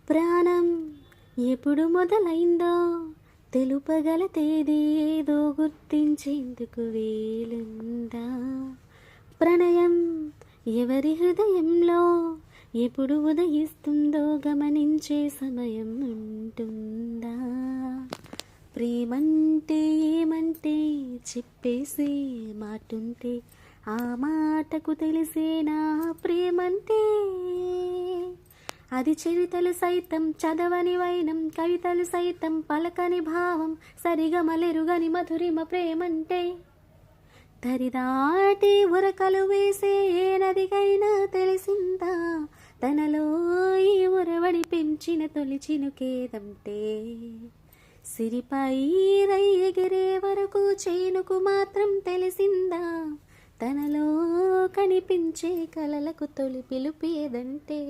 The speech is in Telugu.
ప్రాణం ఎప్పుడు మొదలైందో తెలుపగల తేదీ ఏదో గుర్తించేందుకు వీలుందా? ప్రణయం ఎవరి హృదయంలో ఎప్పుడు ఉదయిస్తుందో గమనించే సమయం ఉంటుందా? ప్రేమంటే ఏమంటే చెప్పేసే మాటుంటే ఆ మాటకు తెలిసేనా ప్రేమంటే? అది చరితలు సైతం చదవని వైనం, కవితలు సైతం పలకని భావం, సరిగమలెరుగని మధురిమ ప్రేమంటే. దరిదాటి ఉరకలు వేసే ఏ నదికైనా తెలిసిందా తనలో ఈ ఉరవడి పెంచిన తొలి చినుకేదంటే? సిరిపై రై ఎగిరే వరకు చేనుకు మాత్రం తెలిసిందా తనలో కనిపించే కలలకు తొలి పిలుపేదంటే?